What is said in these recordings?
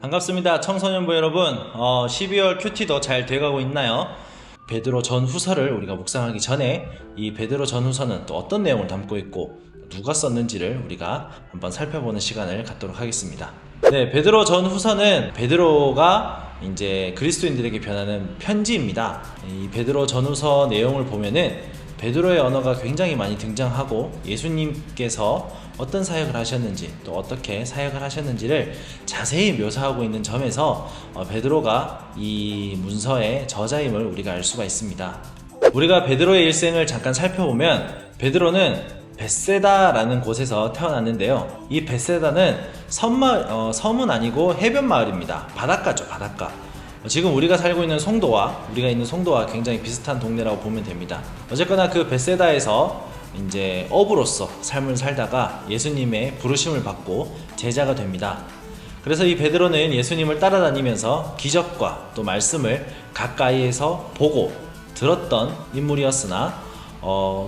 반갑습니다. 청소년부 여러분. 12월 큐티도 잘 돼가고 있나요? 베드로 전후서를 우리가 묵상하기 전에 이 베드로 전후서는 또 어떤 내용을 담고 있고 누가 썼는지를 우리가 한번 살펴보는 시간을 갖도록 하겠습니다. 네, 베드로 전후서는 베드로가 이제 그리스도인들에게 변하는 편지입니다. 이 베드로 전후서 내용을 보면은 베드로의 언어가 굉장히 많이 등장하고 예수님께서 어떤 사역을 하셨는지 또 어떻게 사역을 하셨는지를 자세히 묘사하고 있는 점에서 베드로가 이 문서의 저자임을 우리가 알 수가 있습니다. 우리가 베드로의 일생을 잠깐 살펴보면 베드로는 벳세다라는 곳에서 태어났는데요. 이 벳세다는 섬은 아니고 해변 마을입니다. 바닷가죠, 바닷가. 지금 우리가 살고 있는 우리가 있는 송도와 굉장히 비슷한 동네라고 보면 됩니다. 어쨌거나 그 벳세다에서 이제 어부로서 삶을 살다가 예수님의 부르심을 받고 제자가 됩니다. 그래서 이 베드로는 예수님을 따라다니면서 기적과 또 말씀을 가까이에서 보고 들었던 인물이었으나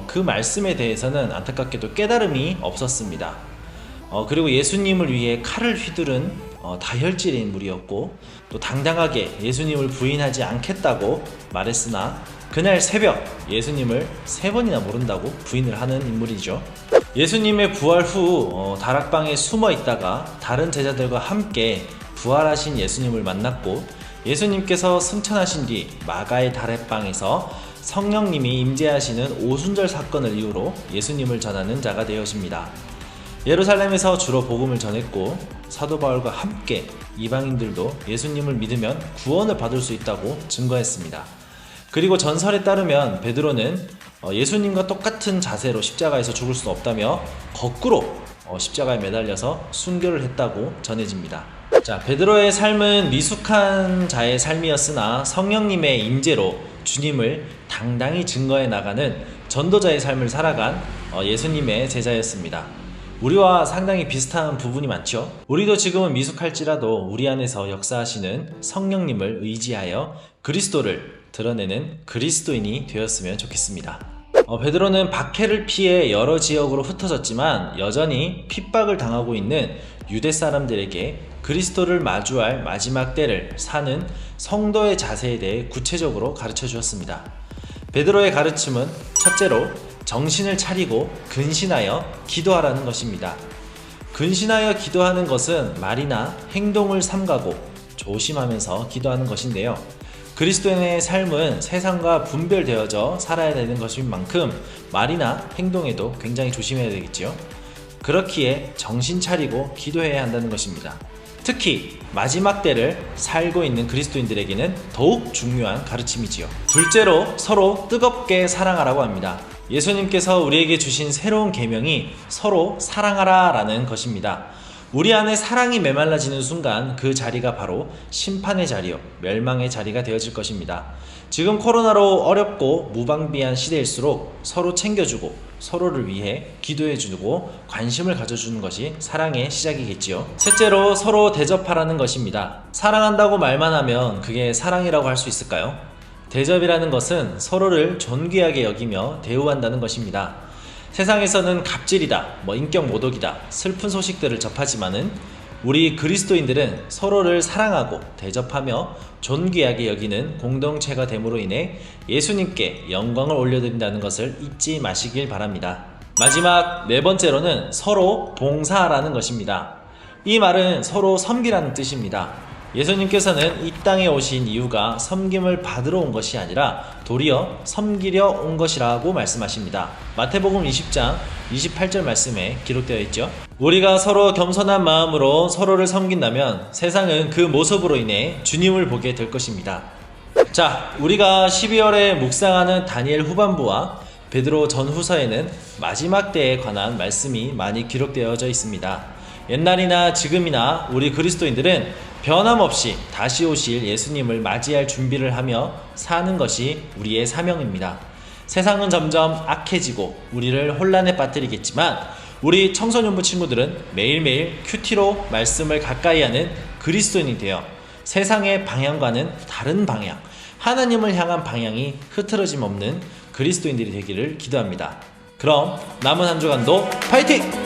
그 말씀에 대해서는 안타깝게도 깨달음이 없었습니다. 그리고 예수님을 위해 칼을 휘두른 다혈질의 인물이었고 또 당당하게 예수님을 부인하지 않겠다고 말했으나 그날 새벽 예수님을 3번이나 모른다고 부인을 하는 인물이죠. 예수님의 부활 후 다락방에 숨어 있다가 다른 제자들과 함께 부활하신 예수님을 만났고 예수님께서 승천하신 뒤 마가의 다락방에서 성령님이 임재하시는 오순절 사건을 이유로 예수님을 전하는 자가 되어집니다. 예루살렘에서 주로 복음을 전했고 사도 바울과 함께 이방인들도 예수님을 믿으면 구원을 받을 수 있다고 증거했습니다. 그리고 전설에 따르면 베드로는 예수님과 똑같은 자세로 십자가에서 죽을 수 없다며 거꾸로 십자가에 매달려서 순교를 했다고 전해집니다. 자, 베드로의 삶은 미숙한 자의 삶이었으나 성령님의 임재로 주님을 당당히 증거해 나가는 전도자의 삶을 살아간 예수님의 제자였습니다. 우리와 상당히 비슷한 부분이 많죠. 우리도 지금은 미숙할지라도 우리 안에서 역사하시는 성령님을 의지하여 그리스도를 드러내는 그리스도인이 되었으면 좋겠습니다. 베드로는 박해를 피해 여러 지역으로 흩어졌지만 여전히 핍박을 당하고 있는 유대 사람들에게 그리스도를 마주할 마지막 때를 사는 성도의 자세에 대해 구체적으로 가르쳐 주었습니다. 베드로의 가르침은 첫째로 정신을 차리고 근신하여 기도하라는 것입니다. 근신하여 기도하는 것은 말이나 행동을 삼가고 조심하면서 기도하는 것인데요. 그리스도인의 삶은 세상과 분별되어져 살아야 되는 것인 만큼 말이나 행동에도 굉장히 조심해야 되겠지요. 그렇기에 정신 차리고 기도해야 한다는 것입니다. 특히 마지막 때를 살고 있는 그리스도인들에게는 더욱 중요한 가르침이지요. 둘째로 서로 뜨겁게 사랑하라고 합니다. 예수님께서 우리에게 주신 새로운 계명이 서로 사랑하라 라는 것입니다. 우리 안에 사랑이 메말라지는 순간 그 자리가 바로 심판의 자리요, 멸망의 자리가 되어질 것입니다. 지금 코로나로 어렵고 무방비한 시대일수록 서로 챙겨주고 서로를 위해 기도해주고 관심을 가져주는 것이 사랑의 시작이겠지요. 셋째로 서로 대접하라는 것입니다. 사랑한다고 말만 하면 그게 사랑이라고 할 수 있을까요? 대접이라는 것은 서로를 존귀하게 여기며 대우한다는 것입니다. 세상에서는 갑질이다, 인격 모독이다, 슬픈 소식들을 접하지만은 우리 그리스도인들은 서로를 사랑하고 대접하며 존귀하게 여기는 공동체가 됨으로 인해 예수님께 영광을 올려드린다는 것을 잊지 마시길 바랍니다. 마지막 4번째로는 서로 봉사하라는 것입니다. 이 말은 서로 섬기라는 뜻입니다. 예수님께서는 이 땅에 오신 이유가 섬김을 받으러 온 것이 아니라 도리어 섬기려 온 것이라고 말씀하십니다. 마태복음 20장 28절 말씀에 기록되어 있죠. 우리가 서로 겸손한 마음으로 서로를 섬긴다면 세상은 그 모습으로 인해 주님을 보게 될 것입니다. 자, 우리가 12월에 묵상하는 다니엘 후반부와 베드로 전후서에는 마지막 때에 관한 말씀이 많이 기록되어져 있습니다. 옛날이나 지금이나 우리 그리스도인들은 변함없이 다시 오실 예수님을 맞이할 준비를 하며 사는 것이 우리의 사명입니다. 세상은 점점 악해지고 우리를 혼란에 빠뜨리겠지만 우리 청소년부 친구들은 매일매일 큐티로 말씀을 가까이 하는 그리스도인이 되어 세상의 방향과는 다른 방향, 하나님을 향한 방향이 흐트러짐 없는 그리스도인들이 되기를 기도합니다. 그럼 남은 한 주간도 파이팅!